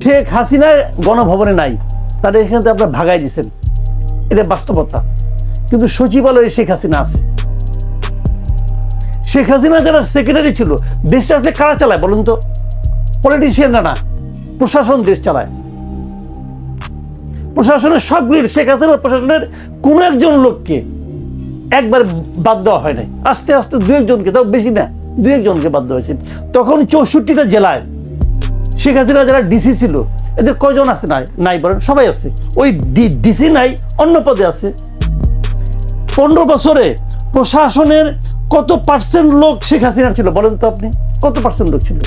শেখ হাসিনা গণভবনে নাই, তাদের এখান থেকে আপনারা ভাগাই দিচ্ছেন, এটা বাস্তবতা। কিন্তু সচিবালয়ে শেখ হাসিনা আছে। শেখ হাসিনা যারা সেক্রেটারি ছিল, দেশটা আসলে কারা চালায় বলুন তো? পলিটিশিয়ানরা না, প্রশাসন দেশ চালায়। প্রশাসনের সবগুলির, শেখ হাসিনা প্রশাসনের কোন একজন লোককে একবার বাদ দেওয়া হয় নাই, আস্তে আস্তে দু একজনকে, তাও বেশি না, দু একজনকে বাদ দেওয়া হয়েছে। তখন 64টা জেলায় শেখ হাসিনা যারা ডিসি ছিল, এদের কয়জন আছে? নাই বলেন, সবাই আছে। ওই ডিসি নাই, অন্য পদে আছে। 15 বছরে প্রশাসনের কত পার্সেন্ট লোক শেখ হাসিনার ছিল বলেন তো আপনি? কত পার্সেন্ট লোক ছিল?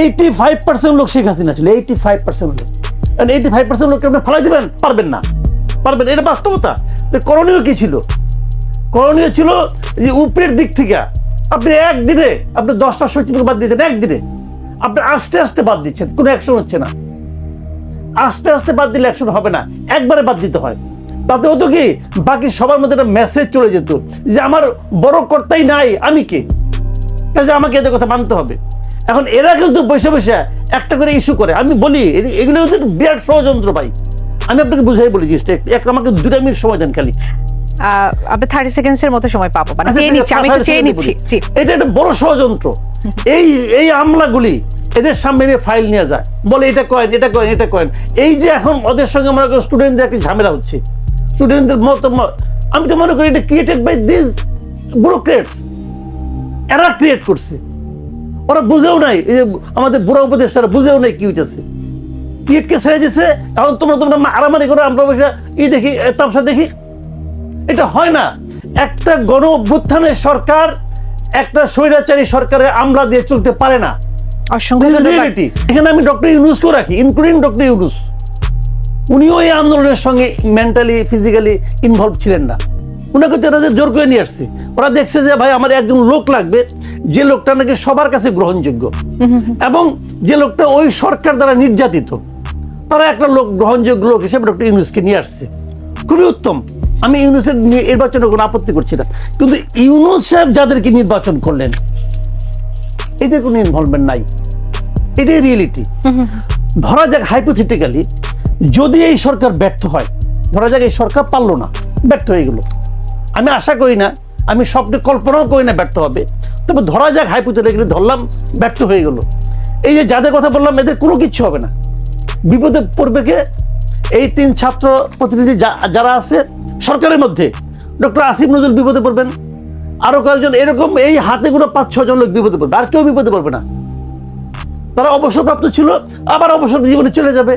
85% লোক শেখ হাসিনা ছিল। 85% লোক। 85% লোককে আপনি ফালাই দিবেন? পারবেন না, পারবেন, এটা বাস্তবতা। করণীয় কি ছিল? করণীয় ছিল যে উপরের দিক থেকে আপনি একদিনে আপনি 10টা সচিবকে বাদ দিতেন, একদিনে। আপনি আস্তে আস্তে বাদ দিচ্ছেন, কোনো অ্যাকশন হচ্ছে না। আস্তে আস্তে বাদ দিলে অ্যাকশন হবে না, একবারে বাদ দিতে হয়। তাতে হতো কি, বাকি সবার মধ্যে একটা মেসেজ চলে যেত যে আমার বড় কর্তাই নাই, আমি কে, কাজে আমাকে এদের কথা মানতে হবে। এখন এরা কিন্তু বসে বসে একটা করে ইস্যু করে। আমি বলি এগুলো হচ্ছে বিরাট ষড়যন্ত্র ভাই। আমি আপনাকে বুঝাই বলি জিনিসটা, আমাকে 2 মিনিট সময় দেন খালি। আপনি 30 সেকেন্ডসের মতো সময় পাবো, মানে চেয়ে নিচ্ছি, আমি একটু চেয়ে নিচ্ছি। জি, এটা একটা বড় ষড়যন্ত্র। এই আমলাগুলি এদের সামনে নিয়ে ফাইল নিয়ে যায়, বলে এটা করেন, এটা করেন, এটা করেন। এই যে এখন ওদের সঙ্গে আমরা স্টুডেন্টদের একটা ঝামেলা হচ্ছে, স্টুডেন্টদের মত, আমি তো মনে করি এটা ক্রিয়েটেড বাই দিস ব্যুরোক্রেটস। এরা ক্রিয়েট করছে, ওরা বুঝেও নাই, এই যে আমাদের বুড়া উপদেষ্টারা বুঝেও নাই কি হইতেছে। ক্রিয়েটকে ছেড়ে দিয়েছে, এখন তোমরা আরামারি করো, আমরা বসে দেখি, তামসা দেখি। এটা হয় না। একটা গণ অভ্যুত্থানের সরকার একটা স্বৈরাচারী সরকারের আমলা দিয়ে চলতে পারে না। এখানে আমি ডক্টর ইউনূসকেও রাখি, ইনক্লুডিং ডক্টর ইউনূস। উনিও এই আন্দোলনের সঙ্গে মেন্টালি ফিজিক্যালি ইনভলভ ছিলেন না। উনাকে তো এরা জোর করে নিয়ে আসছে। ওরা দেখছে যে ভাই আমার একজন লোক লাগবে, যে লোকটা নাকি সবার কাছে গ্রহণযোগ্য, এবং যে লোকটা ওই সরকার দ্বারা নির্যাতিত, তারা একটা লোক গ্রহণযোগ্য লোক হিসেবে ডক্টর ইউনূসকে নিয়ে আসছে। খুবই উত্তম। আমি ইউনূসের নির্বাচনে কোনো আপত্তি করছি না, কিন্তু ইউনূস সাহেব যাদেরকে নির্বাচন করলেন, এদের কোনো ইনভলভমেন্ট নাই। এটাই রিয়েলিটি। ধরা যাক হাইপোথেটিক্যালি, যদি এই সরকার ব্যর্থ হয়, ধরা যাক এই সরকার পারলো না, ব্যর্থ হয়ে গেল, আমি আশা করি না, আমি স্বপ্নে কল্পনাও করি না ব্যর্থ হবে, তবে ধরা যাক হাইপোথেটিক্যালি ধরলাম ব্যর্থ হয়ে গেল, এই যে যাদের কথা বললাম এদের কোনো কিচ্ছু হবে না। বিপদে পড়বে কে? এই 3 ছাত্র প্রতিনিধি যারা আছে সরকারের মধ্যে, ডক্টর আসিফ নজরুল বিপদে পড়বেন, আরো কয়েকজন, এরকম এই হাতে গুলো 5-6 জন লোক বিপদে পড়বে, আর কেউ বিপদে পড়বে না। তারা অবসরপ্রাপ্ত ছিল, আবার অবসর জীবনে চলে যাবে,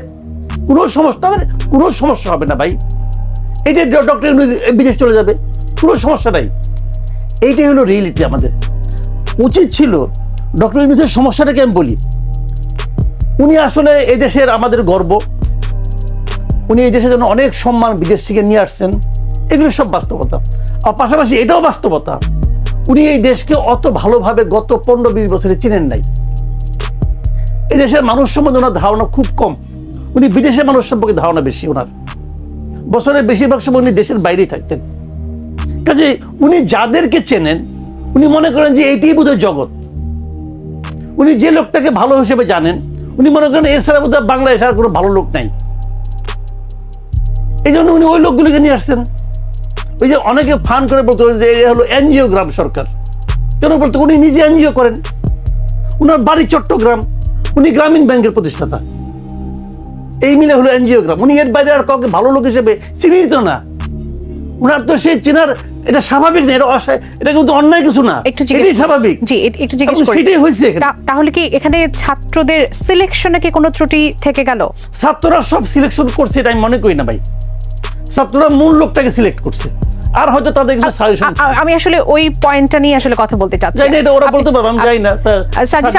কোনো সমস্যা, তাদের কোনো সমস্যা হবে না ভাই। এই যে ডক্টর বিদেশ চলে যাবে, কোনো সমস্যা নাই। এইটাই হলো রিয়েলিটি। আমাদের উচিত ছিল, ডক্টর ইউনূসের সমস্যাটাকে আমি বলি, উনি আসলে এই দেশের আমাদের গর্ব, উনি এই দেশের জন্য অনেক সম্মান বিদেশ থেকে নিয়ে আসছেন, এগুলো সব বাস্তবতা। আর পাশাপাশি এটাও বাস্তবতা, উনি এই দেশকে অত ভালোভাবে গত 15-20 বছরে চিনেন নাই। এই দেশের মানুষ সম্বন্ধে ওনার ধারণা খুব কম। উনি বিদেশের মানুষ সম্পর্কে ধারণা বেশি ওনার। বছরের বেশিরভাগ সময় উনি দেশের বাইরেই থাকতেন। কাজে উনি যাদেরকে চেনেন, উনি মনে করেন যে এইটাই বোধহয় জগৎ। উনি যে লোকটাকে ভালো হিসেবে জানেন, উনি মনে করেন এছাড়া বোধহয় বাংলাদেশ আর কোনো ভালো লোক নাই। এই জন্য উনি ওই লোকগুলিকে নিয়ে আসছেন। ওই যে অনেকে ফান করে বলতে যে এটা হলো এনজিও গ্রাম সরকার, কেন বলতে? উনি নিজে এনজিও করেন, উনার বাড়ি চট্টগ্রাম, উনি গ্রামীণ ব্যাংকের প্রতিষ্ঠাতা, এই মিলে হলো এনজিও গ্রাম। উনি এর বাইরে আর কাউকে ভালো লোক হিসেবে চিহ্নিত না। উনার তো সেই চেনার, এটা স্বাভাবিক না, এটা কিন্তু অন্যায় কিছু না, এটাই স্বাভাবিক। জি, একটু জিজ্ঞেস করি, সেটাই হয়েছে। তাহলে কি এখানে ছাত্রদের সিলেকশনে কি কোনো ত্রুটি থেকে গেল? ছাত্ররা সব সিলেকশন করছে এটা আমি মনে করি না ভাই। ছাত্ররা মূল লোকটাকে সিলেক্ট করছে, আর হয়তো তাদের কিছু সাজেশন। আমি আসলে ওই পয়েন্টটা নিয়ে আসলে কথা বলতে চাচ্ছি। এটা ওরা বলতে পারবে, আমি জানি না। স্যার,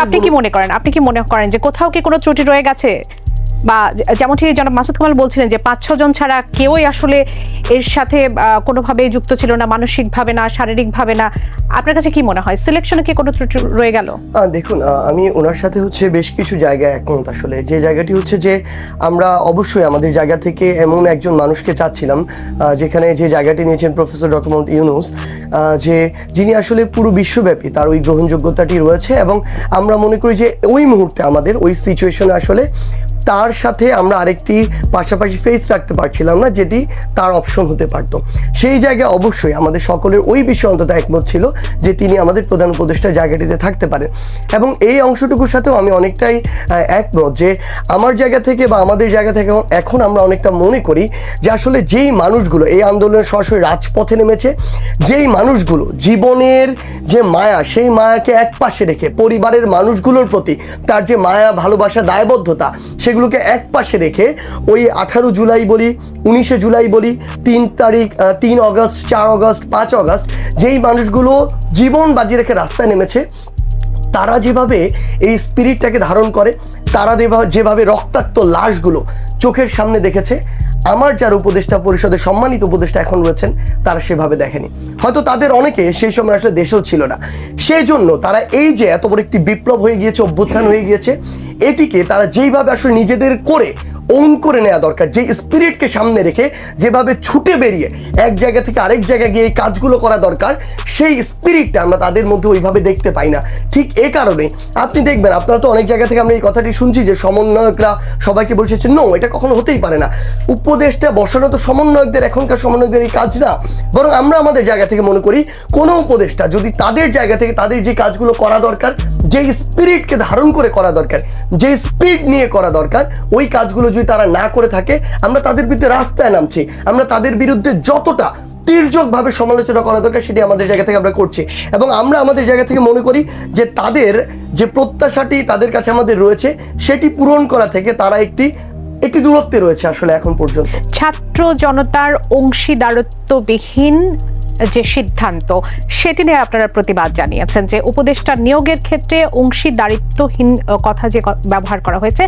আপনি কি মনে করেন যে কোথাও কি কোনো ত্রুটি রয়ে গেছে? বা যেমনটি জনাব মাসুদ কামাল বলছিলেন যে 5-6 জন ছাড়া কেউই আসলে এর সাথে কোনোভাবে যুক্ত ছিল না, মানসিকভাবে না, শারীরিকভাবে না, আপনার কাছে কি মনে হয় সিলেকশনে কি কোনো ত্রুটি রয়ে গেল? দেখুন, আমি ওনার সাথে হচ্ছে বেশ কিছু জায়গায় একমত। আসলে যে জায়গাটি হচ্ছে যে আমরা অবশ্যই আমাদের জায়গা থেকে এমন একজন মানুষকে চাচ্ছিলাম, যেখানে যে জায়গাটি নিয়েছেন প্রফেসর ডক্টর মোহাম্মদ ইউনূস, যে যিনি আসলে পুরো বিশ্বব্যাপী তার ওই গ্রহণযোগ্যতাটি রয়েছে, এবং আমরা মনে করি যে ওই মুহূর্তে আমাদের ওই সিচুয়েশনে আসলে তার সাথে আমরা আরেকটি পাশাপাশি ফেস রাখতে পারছিলাম না, যেটি তার অপশন হতে পারতো। সেই জায়গায় অবশ্যই আমাদের সকলের ওই বিষয়ে অন্তত একমত ছিল যে তিনি আমাদের প্রধান উপদেষ্টার জায়গাটিতে থাকতে পারেন, এবং এই অংশটুকুর সাথেও আমি অনেকটাই একমত যে আমার জায়গা থেকে বা আমাদের জায়গা থেকে এখন আমরা অনেকটা মনে করি যে আসলে যেই মানুষগুলো এই আন্দোলনের সরাসরি রাজপথে নেমেছে, যেই মানুষগুলো জীবনের যে মায়া, সেই মায়াকে এক পাশে রেখে পরিবারের মানুষগুলোর প্রতি তার যে মায়া, ভালোবাসা, দায়বদ্ধতা, সেগুলোকে এক পাশে রেখে ওই 18 জুলাই বলি, 19 জুলাই বলি, 3 তারিখ, 3 অগস্ট, 4 অগস্ট, 5 অগস্ট, যেই মানুষগুলো জীবন বাজি রেখে রাস্তায় নেমেছে, তারা যেভাবে এই স্পিরিটটাকে ধারণ করে, তারা যেভাবে রক্তাক্ত লাশগুলো চোখের সামনে দেখেছে, আমার যারা উপদেষ্টা পরিষদের সম্মানিত উপদেষ্টা এখন রয়েছেন তারা সেভাবে দেখেনি। হয়তো তাদের অনেকে সেই সময় আসলে দেশেও ছিল না, সেই জন্য তারা এই যে এত বড় একটি বিপ্লব হয়ে গিয়েছে, অভ্যুত্থান হয়ে গিয়েছে, এটিকে তারা যেইভাবে আসলে নিজেদের করে ওন করে নেওয়া দরকার, যে স্পিরিটকে সামনে রেখে যেভাবে ছুটে বেরিয়ে এক জায়গা থেকে আরেক জায়গায় গিয়ে এই কাজগুলো করা দরকার, সেই স্পিরিটটা আমরা তাদের মধ্যে ওইভাবে দেখতে পাই না। ঠিক এ কারণে আপনি দেখবেন, আপনারা তো অনেক জায়গা থেকে আমরা এই কথাটি শুনছি যে সমন্বয়করা সবাইকে বলছে নো, এটা কখনো হতেই পারে না, উপদেষ্টা বসানো তো সমন্বয়কদের, এখনকার সমন্বয়কদের এই কাজ না। বরং আমরা আমাদের জায়গা থেকে মনে করি কোনো উপদেষ্টা যদি তাদের জায়গা থেকে তাদের যে কাজগুলো করা দরকার, যে স্পিরিটকে ধারণ করে করা দরকার, যে স্পিড নিয়ে করা দরকার, ওই কাজগুলো যদি তারা না করে থাকে, আমরা তাদের বিরুদ্ধে রাস্তায় নামছি, আমরা তাদের বিরুদ্ধে যতটা তীর্যকভাবে সমালোচনা করা দরকার সেটি আমাদের জায়গা থেকে আমরা করছি, এবং আমরা আমাদের জায়গা থেকে মনে করি যে তাদের যে প্রত্যাশাটি তাদের কাছে আমাদের রয়েছে, সেটি পূরণ করা থেকে তারা একটি দূরত্বে রয়েছে আসলে এখন পর্যন্ত। ছাত্র জনতার অংশীদারত্ববিহীন যে সিদ্ধান্ত, সেটি নিয়ে আপনারা প্রতিবাদ জানিয়েছেন যে উপদেষ্টা নিয়োগের ক্ষেত্রে অংশীদারিত্বহীন কথা যে ব্যবহার করা হয়েছে,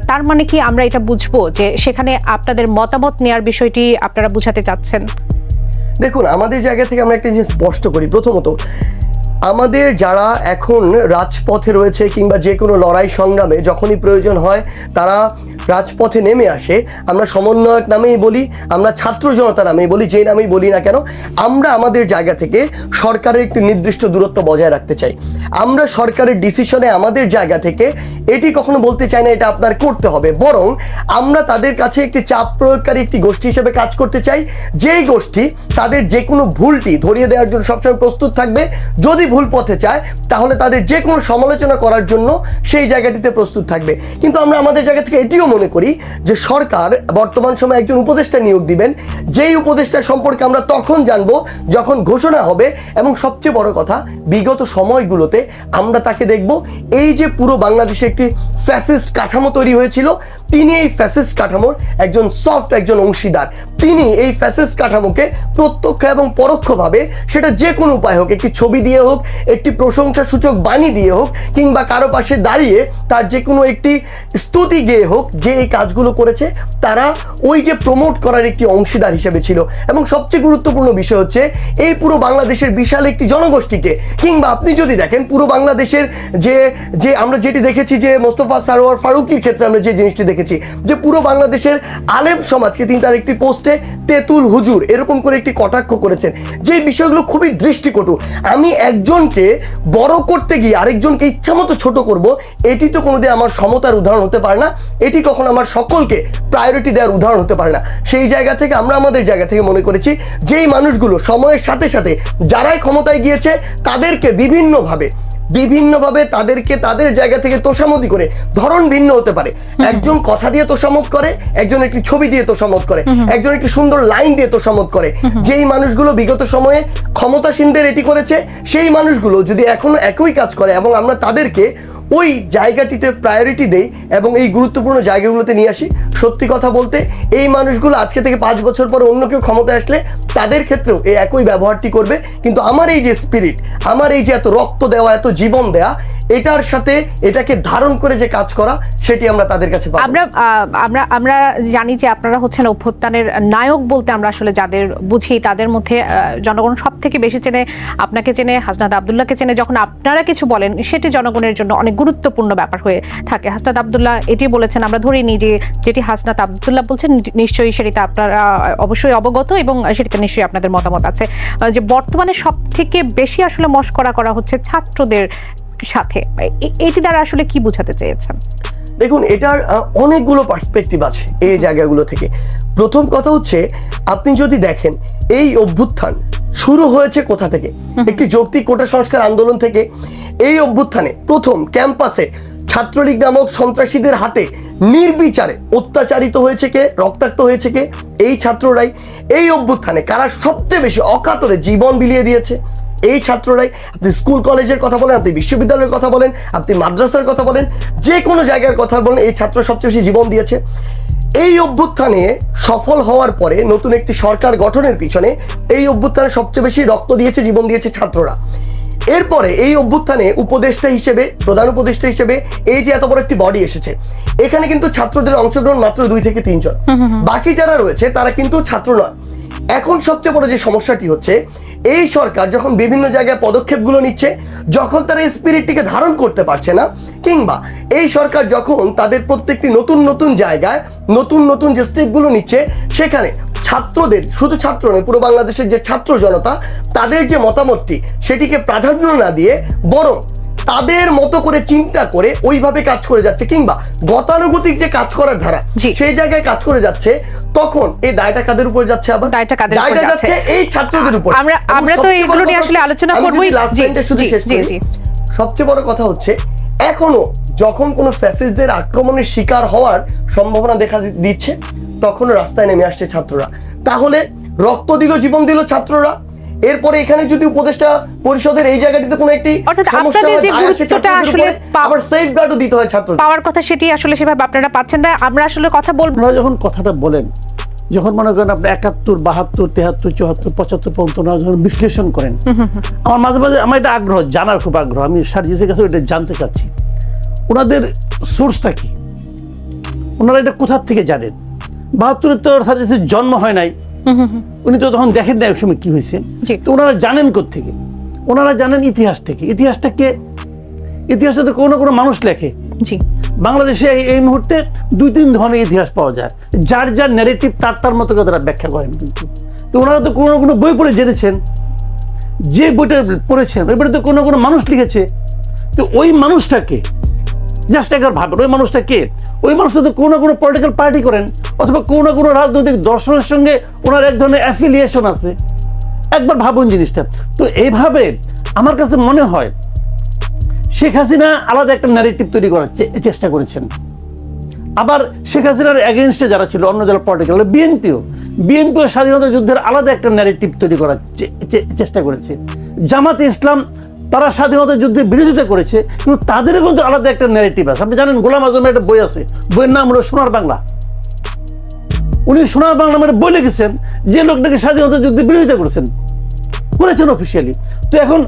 তার মানে কি আমরা এটা বুঝবো যে সেখানে আপনাদের মতামত নেওয়ার বিষয়টি আপনারা বুঝাতে চাচ্ছেন? দেখুন, আমাদের জায়গা থেকে আমরা একটা জিনিস স্পষ্ট করি, প্রথমত আমাদের যারা এখন রাজপথে রয়েছে কিংবা যে কোনো লড়াই সংগ্রামে যখনই প্রয়োজন হয় তারা রাজপথে নেমে আসে, আমরা সমন্বয়ক নামেই বলি, আমরা ছাত্র জনতা নামেই বলি, যে নামেই বলি না কেন, আমরা আমাদের জায়গা থেকে সরকারের একটি নির্দিষ্ট দূরত্ব বজায় রাখতে চাই। আমরা সরকারের ডিসিশনে আমাদের জায়গা থেকে এটি কখনো বলতে চাই না এটা আপনার করতে হবে, বরং আমরা তাদের কাছে একটি চাপ প্রয়োগকারী একটি গোষ্ঠী হিসেবে কাজ করতে চাই, যেই গোষ্ঠী তাদের যে কোনো ভুলটি ধরিয়ে দেওয়ার জন্য সবসময় প্রস্তুত থাকবে, যদি ভুল পথে চায় তাহলে তাদের যে কোনো সমালোচনা করার জন্য সেই জায়গাটিতে প্রস্তুত থাকবে। কিন্তু আমরা আমাদের জায়গা থেকে এটিও মনে করি যে সরকার বর্তমান সময়ে একজন উপদেষ্টা নিয়োগ দিবেন, যেই উপদেষ্টা সম্পর্কে আমরা তখন জানবো যখন ঘোষণা হবে, এবং সবচেয়ে বড় কথা বিগত সময়গুলোতে আমরা তাকে দেখব এই যে পুরো বাংলাদেশে একটি ফ্যাসিস্ট কাঠামো তৈরি হয়েছিল, তিনি এই ফ্যাসিস্ট কাঠামোর একজন সফট একজন অংশীদার, তিনি এই ফ্যাসিস্ট কাঠামোকে প্রত্যক্ষ এবং পরোক্ষভাবে, সেটা যে কোনো উপায় হোক, একটি ছবি দিয়ে হোক, একটি প্রশংসা সূচক বাণী দিয়ে হোক, কিংবা কারো পাশে দাঁড়িয়ে তার যে কোনো একটি স্তুতি গেয়ে হোক, যে এই কাজগুলো করেছে তারা ওই যে প্রমোট করার একটি অংশীদার হিসেবে ছিল। এবং সবচেয়ে গুরুত্বপূর্ণ বিষয় হচ্ছে এই পুরো বাংলাদেশের বিশাল একটি জনগোষ্ঠীকে, কিংবা আপনি যদি দেখেন পুরো বাংলাদেশের যে আমরা যেটি দেখেছি যে মোস্তফা সারোয়ার ফারুকীর ক্ষেত্রে আমরা যে জিনিসটি দেখেছি, যে পুরো বাংলাদেশের আলেম সমাজকে তিনি তার একটি পোস্টে তেতুল হুজুর এরকম করে একটি কটাক্ষ করেছেন, যে বিষয়গুলো খুবই দৃষ্টিকটু। আমি একজনকে বড় করতে গিয়ে আরেকজনকে ইচ্ছামতো ছোট করব, এটি তো কোনোদিন আমার সমতার উদাহরণ হতে পারে না, এটি কখনো আমার সকলকে প্রায়োরিটি দেওয়ার উদাহরণ হতে পারে না। সেই জায়গা থেকে আমরা আমাদের জায়গা থেকে মনে করেছি যেই মানুষগুলো সময়ের সাথে সাথে যারাই ক্ষমতায় গিয়েছে তাদেরকে বিভিন্নভাবে তাদেরকে তাদের জায়গা থেকে তোষামতি করে, ধরন ভিন্ন হতে পারে, একজন কথা দিয়ে তোষামত করে, একজন একটি ছবি দিয়ে তোষামত করে, একজন একটি সুন্দর লাইন দিয়ে তোষামত করে, যেই মানুষগুলো বিগত সময়ে ক্ষমতাসীনদের এটি করেছে, সেই মানুষগুলো যদি এখনো একই কাজ করে এবং আমরা তাদেরকে ওই জায়গাটিতে প্রায়োরিটি দেই এবং এই গুরুত্বপূর্ণ জায়গাগুলোতে নিয়ে আসি, সত্যি কথা বলতে এই মানুষগুলো আজকে থেকে 5 বছর পর অন্য কেউ ক্ষমতায় আসলে তাদের ক্ষেত্রেও এই একই ব্যবহারটি করবে। কিন্তু আমার এই যে স্পিরিট, আমার এই যে এত রক্ত দেওয়া, এত জীবন দেওয়া, এটার সাথে এটাকে ধারণ করে যে কাজ করা, সেটি আমরা তাদের কাছে পাবো। আমরা জানি যে আপনারা হচ্ছেন অভ্যুত্থানের নায়ক বলতে আমরা আসলে যাদের বুঝি তাদের মধ্যে জনগণ সব থেকে বেশি চেনে, আপনাকে চেনে, হাসনাত আব্দুল্লাহকে চেনে। যখন আপনারা কিছু বলেন সেটি জনগণের জন্য অনেক গুরুত্বপূর্ণ ব্যাপার হয়ে থাকে। হাসনাত আব্দুল্লাহ এটি বলেছেন, আমরা ধরে নিই যে যেটি হাসনাত আব্দুল্লাহ বলছেন নিশ্চয়ই সেটিতে আপনারা অবশ্যই অবগত এবং সেটিতে নিশ্চয়ই আপনাদের মতামত আছে, যে বর্তমানে সব থেকে বেশি আসলে মশকরা করা হচ্ছে ছাত্রদের সাথে। এটি দ্বারা আসলে কি বোঝাতে চেয়েছেন? দেখুন, এটার অনেকগুলো পার্সপেক্টিভ আছে এই জায়গাগুলো থেকে। প্রথম কথা হচ্ছে, আপনি যদি দেখেন এই অভ্যুত্থান শুরু হয়েছে কোথা থেকে, একটি যৌক্তিক কোটা সংস্কার আন্দোলন থেকে। এই অভ্যুত্থানে প্রথম ক্যাম্পাসে ছাত্রলীগ নামক সন্ত্রাসীদের হাতে নির্বিচারে অত্যাচারিত হয়েছে কে, রক্তাক্ত হয়েছে কে? এই ছাত্ররাই। এই অভ্যুত্থানে কারা সবচেয়ে বেশি অকাতরে জীবন বিলিয়ে দিয়েছে? এই ছাত্ররাই। আপনি স্কুল কলেজের কথা বলেন, আপনি বিশ্ববিদ্যালয়ের কথা বলেন, আপনি মাদ্রাসার কথা বলেন, যে কোনো জায়গার কথা বলেন, এই ছাত্র সবচেয়ে বেশি জীবন দিয়েছে। এই অভ্যুত্থানে সফল হওয়ার পরে নতুন একটি সরকার গঠনের পিছনে এই অভ্যুত্থানে সবচেয়ে বেশি রক্ত দিয়েছে, জীবন দিয়েছে ছাত্ররা। এরপরে এই অভ্যুত্থানে উপদেষ্টা হিসেবে, প্রধান উপদেষ্টা হিসেবে এই যে এত বড় একটি বডি এসেছে, এখানে কিন্তু ছাত্রদের অংশগ্রহণ মাত্র 2 থেকে 3 জন। বাকি যারা রয়েছে তারা কিন্তু ছাত্র নয়। এখন সবচেয়ে বড় যে সমস্যাটি হচ্ছে, এই সরকার যখন বিভিন্ন জায়গায় পদক্ষেপগুলো নিচ্ছে, যখন তারা স্পিরিটটিকে ধারণ করতে পারছে না, কিংবা এই সরকার যখন তাদের প্রত্যেকটি নতুন নতুন জায়গায় নতুন নতুন যে স্টেপগুলো নিচ্ছে, সেখানে ছাত্রদের, শুধু ছাত্র নয়, পুরো বাংলাদেশের যে ছাত্র জনতা, তাদের যে মতামতটি সেটিকে প্রাধান্য না দিয়ে বরং তাদের মতো করে চিন্তা করে ওইভাবে কাজ করে যাচ্ছে, কিংবা গতানুগতিক যে কাজ করার ধারা সেই জায়গায় কাজ করে যাচ্ছে, তখন এই দায়টা কাদের উপর যাচ্ছে? আবার দায়টা যাচ্ছে এই ছাত্রদের উপর। আমরা তো এগুলো নিয়ে আসলে আলোচনা করবই। সবচেয়ে বড় কথা হচ্ছে, এখনো যখন কোনো ফ্যাসিস্টদের আক্রমণের শিকার হওয়ার সম্ভাবনা দেখা দিচ্ছে, তখন রাস্তায় নেমে আসছে ছাত্ররা। তাহলে রক্ত দিল, জীবন দিল ছাত্ররা। এরপরে এখানে যদি উপদেষ্টা পরিষদের এই জায়গাটিতে কোনো একটি সমস্যা হয়, আবার সেফগার্ডও দিতে হয় ছাত্রদের পাওয়ার কথা, সেটি আসলে সেভাবে আপনারা পাচ্ছেন না। আমরা আসলে কথা বলবো। যখন কথাটা বলেন, যখন মনে করেন আপনি 71, 72, 73, 74, 75 পর্যন্ত যখন বিশ্লেষণ করেন, আমার মাঝে মাঝে আমার এটা আগ্রহ, জানার খুব আগ্রহ। আমি সার্জিসের কাছে এটা জানতে চাচ্ছি, ওনাদের সোর্সটা কি, ওনারা এটা কোথা থেকে জানেন? 72-এ তো সার্জিসের জন্ম হয় নাই, উনি তো তখন দেখেন না এক সময় কি হয়েছে। তো ওনারা জানেন কোত্থেকে? ওনারা জানেন ইতিহাস থেকে। ইতিহাসটা কে? ইতিহাসটা তো কোনো কোনো মানুষ লেখে। বাংলাদেশে এই মুহূর্তে 2-3 ধরনের ইতিহাস পাওয়া যায়, যার যার ন্যারেটিভ তার মতো করে তারা ব্যাখ্যা করেন। কিন্তু তো ওনারা তো কোনো কোনো বই পড়ে জেনেছেন, যে বইটা পড়েছেন ওই বইটা তো কোনো কোনো মানুষ লিখেছে। তো ওই মানুষটাকে জাস্ট একবার ভাবেন, ওই মানুষটা কে? ওই মানুষটা তো কোনো কোনো পলিটিক্যাল পার্টি করেন, অথবা কোনো কোনো রাজনৈতিক দর্শনের সঙ্গে ওনার এক ধরনের অ্যাফিলিয়েশন আছে। একবার ভাবুন জিনিসটা। তো এইভাবে আমার কাছে মনে হয় শেখ হাসিনা আলাদা একটা ন্যারেটিভ তৈরি করার চেষ্টা করেছেন। আবার শেখ হাসিনার এগেনস্টে যারা ছিল, অন্য যারা পলিটিক্যাল, বিএনপিও স্বাধীনতা যুদ্ধের আলাদা একটা ন্যারেটিভ তৈরি করার চেষ্টা করেছে। জামাতে ইসলাম তারা স্বাধীনতা যুদ্ধের বিরোধিতা করেছে, কিন্তু তাদেরও কিন্তু আলাদা একটা ন্যারেটিভ আছে। আপনি জানেন, গোলাম আজমের একটা বই আছে, বইয়ের নাম হলো সোনার বাংলা। উনি সোনার বাংলা মানে বই লিখেছেন, যে লোকটাকে স্বাধীনতা যুদ্ধের বিরোধিতা করেছেন অফিসিয়ালি। তো এখন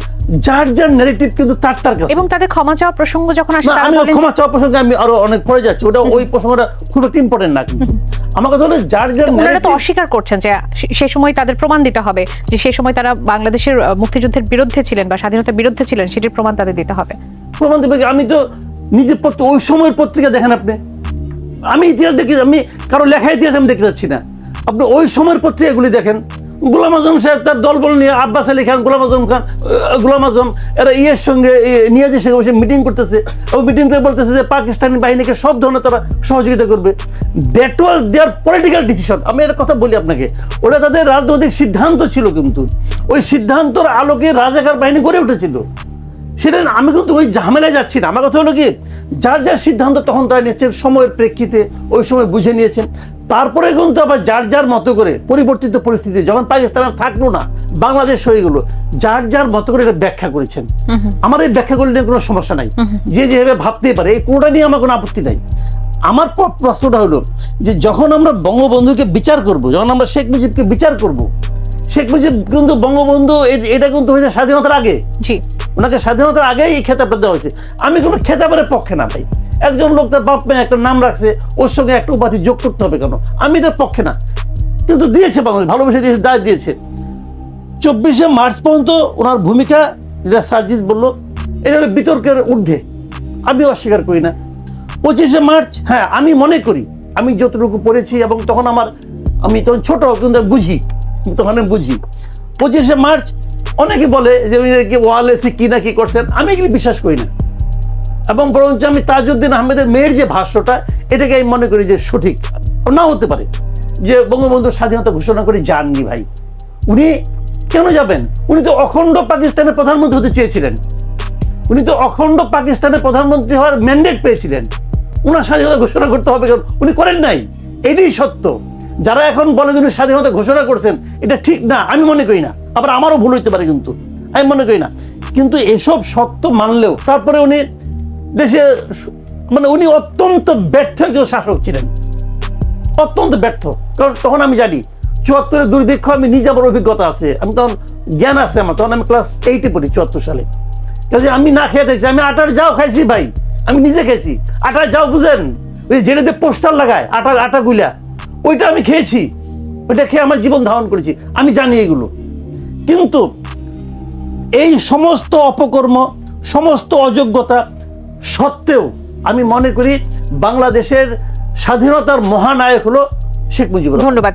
যার যার ন্যারেটিভ কিন্তু তার কাছে। এবং তাদের ক্ষমা চাওয়া প্রসঙ্গ যখন আসে, আমি ক্ষমা চাওয়া প্রসঙ্গে আমি আরো অনেক পরে যাচ্ছি, ওটা ওই প্রসঙ্গটা খুব একটা ইম্পর্টেন্ট না। কিন্তু আমার কথা হলো, যার যার ওনারা তো অস্বীকার করছেন যে সেই সময় তাদের প্রমাণ দিতে হবে যে সেই সময় তারা বাংলাদেশের মুক্তিযুদ্ধের বিরুদ্ধে ছিলেন বা স্বাধীনতার বিরুদ্ধে ছিলেন, সেটির প্রমাণ তাদের দিতে হবে। প্রমাণ দেবে? আমি তো নিজের ওই সময়ের পত্রিকা দেখেন আপনি, আমি ইতিহাস দেখি, আমি কারো লেখা ইতিহাস আমি দেখতে যাচ্ছি না। আপনি ওই সময়ের পত্রিকাগুলি দেখেন, গোলাম আজম সাহেব তার দলবল নিয়ে, আব্বাস আলী খান, গোলাম আজম এরা ইয়ের সঙ্গে, নিয়াজের সঙ্গে বসে মিটিং করতেছে। ও মিটিং করে বলতেছে যে পাকিস্তানি বাহিনীকে সব ধরনের তারা সহযোগিতা করবে। That was their political decision. আমি একটা কথা বলি আপনাকে, ওটা তাদের রাজনৈতিক সিদ্ধান্ত ছিল, কিন্তু ওই সিদ্ধান্তর আলোকে রাজাকার বাহিনী গড়ে উঠেছিল। সেটা আমি কিন্তু ওই ঝামেলায় যাচ্ছি না। আমার কথা হলো কি, যার যার সিদ্ধান্ত তখন তারা নিয়েছেন, সময়ের প্রেক্ষিতে ওই সময় বুঝে নিয়েছেন। তারপরে কিন্তু আবার যার যার মতো করে পরিবর্তিত পরিস্থিতি, যখন পাকিস্তান থাকলো না, বাংলাদেশ হয়ে গেল, যার যার মতো করে এটা ব্যাখ্যা করেছেন। আমার এই ব্যাখ্যাগুলো নিয়ে কোনো সমস্যা নাই, যে যেভাবে ভাবতেই পারে, এই কোনোটা নিয়ে আমার কোনো আপত্তি নাই। আমার প্রশ্নটা হলো যে, যখন আমরা বঙ্গবন্ধুকে বিচার করব, যখন আমরা শেখ মুজিবকে বিচার করব, শেখ মুজিব কিন্তু বঙ্গবন্ধু এটা কিন্তু হয়েছে স্বাধীনতার আগে। ওনাকে স্বাধীনতার আগেই এই খেতাবটা দেওয়া হয়েছে। আমি কোনো খেতাবের পক্ষে না ভাই। একজন লোক তার বাপ মায়ের একটা নাম রাখছে, ওর সঙ্গে একটা উপাধি যোগ করতে হবে কেন? আমি এটার পক্ষে না, কিন্তু দিয়েছে বাংলাদেশ, ভালোবেসে দিয়েছে, দায় দিয়েছে। 24শে মার্চ পর্যন্ত ওনার ভূমিকা, যেটা সার্জিস বললো, এটা হলো বিতর্কের ঊর্ধ্বে, আমি অস্বীকার করি না। 25শে মার্চ, হ্যাঁ আমি মনে করি, আমি যতটুকু পড়েছি এবং তখন আমি তখন ছোট, কিন্তু বুঝি, তখন আমি বুঝি। 25শে মার্চ অনেকে বলে যে উনি কি ওয়ালেসি কি না কি করছেন, আমি এগুলি বিশ্বাস করি না। এবং বরঞ্চ আমি তাজউদ্দিন আহমেদের মেয়ের যে ভাষ্যটা, এটাকে আমি মনে করি যে সঠিক না হতে পারে, যে বঙ্গবন্ধু স্বাধীনতা ঘোষণা করে যাননি ভাই। উনি কেন যাবেন? উনি তো অখণ্ড পাকিস্তানের প্রধানমন্ত্রী হতে চেয়েছিলেন, উনি তো অখণ্ড পাকিস্তানের প্রধানমন্ত্রী হওয়ার ম্যান্ডেট পেয়েছিলেন। উনার স্বাধীনতা ঘোষণা করতে হবে কেন? উনি করেন নাই, এটাই সত্য। যারা এখন বলে যে উনি স্বাধীনতা ঘোষণা করছেন, এটা ঠিক না, আমি মনে করি না। আবার আমারও ভুল হইতে পারে, কিন্তু আমি মনে করি না। কিন্তু এসব সত্য মানলেও তারপরে উনি দেশে, মানে উনি অত্যন্ত ব্যর্থ একজন শাসক ছিলেন, অত্যন্ত ব্যর্থ। কারণ তখন আমি জানি 74-এর দুর্ভিক্ষ, আমি নিজে আমার অভিজ্ঞতা আছে, আমি তখন জ্ঞান আছে আমার, তখন আমি ক্লাস 8-এ পড়ি 74 সালে। কাজে আমি না খেয়ে দেখছি, আমি আটার যাও খাইছি ভাই, আমি নিজে খেয়েছি। আটার যাও বুঝেন, ওই যেটাতে পোস্টার লাগায় আটা গুলা, ওইটা আমি খেয়েছি, ওইটা খেয়ে আমার জীবন ধারণ করেছি, আমি জানি এগুলো। কিন্তু এই সমস্ত অপকর্ম, সমস্ত অযোগ্যতা সত্ত্বেও আমি মনে করি বাংলাদেশের স্বাধীনতার মহানায়ক হলো শেখ মুজিবুর রহমান। ধন্যবাদ।